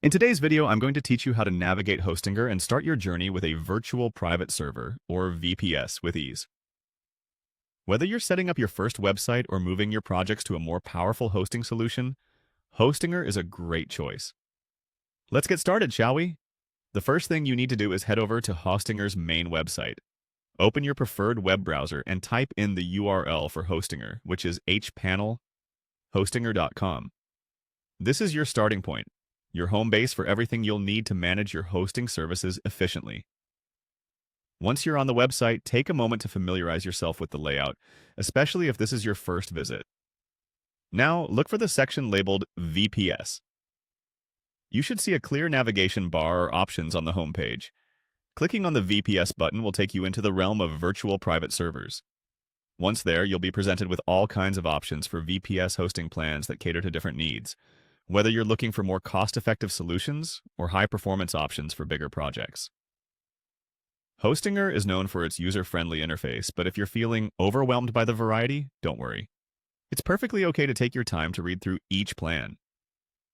In today's video, I'm going to teach you how to navigate Hostinger and start your journey with a virtual private server, or VPS, with ease. Whether you're setting up your first website or moving your projects to a more powerful hosting solution, Hostinger is a great choice. Let's get started, shall we? The first thing you need to do is head over to Hostinger's main website. Open your preferred web browser and type in the URL for Hostinger, which is hpanelhostinger.com. This is your starting point, your home base for everything you'll need to manage your hosting services efficiently. Once you're on the website, take a moment to familiarize yourself with the layout, especially if this is your first visit. Now, look for the section labeled VPS. You should see a clear navigation bar or options on the home page. Clicking on the VPS button will take you into the realm of virtual private servers. Once there, you'll be presented with all kinds of options for VPS hosting plans that cater to different needs, whether you're looking for more cost-effective solutions or high-performance options for bigger projects. Hostinger is known for its user-friendly interface, but if you're feeling overwhelmed by the variety, don't worry. It's perfectly okay to take your time to read through each plan.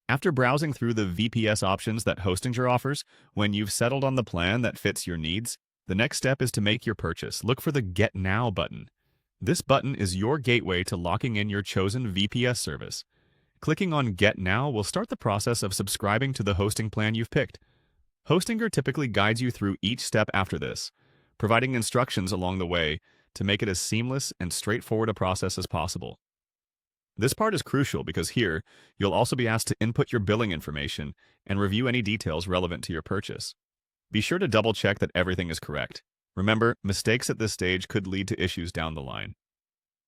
After browsing through the VPS options that Hostinger offers, when you've settled on the plan that fits your needs, the next step is to make your purchase. Look for the Get Now button. This button is your gateway to locking in your chosen VPS service. Clicking on Get Now will start the process of subscribing to the hosting plan you've picked. Hostinger typically guides you through each step after this, providing instructions along the way to make it as seamless and straightforward a process as possible. This part is crucial because here, you'll also be asked to input your billing information and review any details relevant to your purchase. Be sure to double-check that everything is correct. Remember, mistakes at this stage could lead to issues down the line.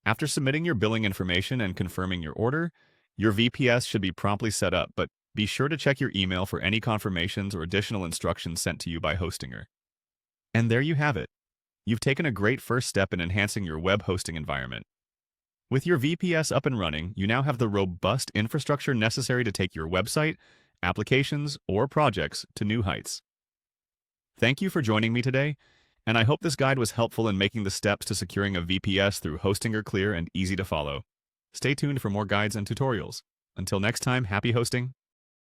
After submitting your billing information and confirming your order, your VPS should be promptly set up, but be sure to check your email for any confirmations or additional instructions sent to you by Hostinger. And there you have it. You've taken a great first step in enhancing your web hosting environment. With your VPS up and running, you now have the robust infrastructure necessary to take your website, applications, or projects to new heights. Thank you for joining me today, and I hope this guide was helpful in making the steps to securing a VPS through Hostinger clear and easy to follow. Stay tuned for more guides and tutorials. Until next time, happy hosting!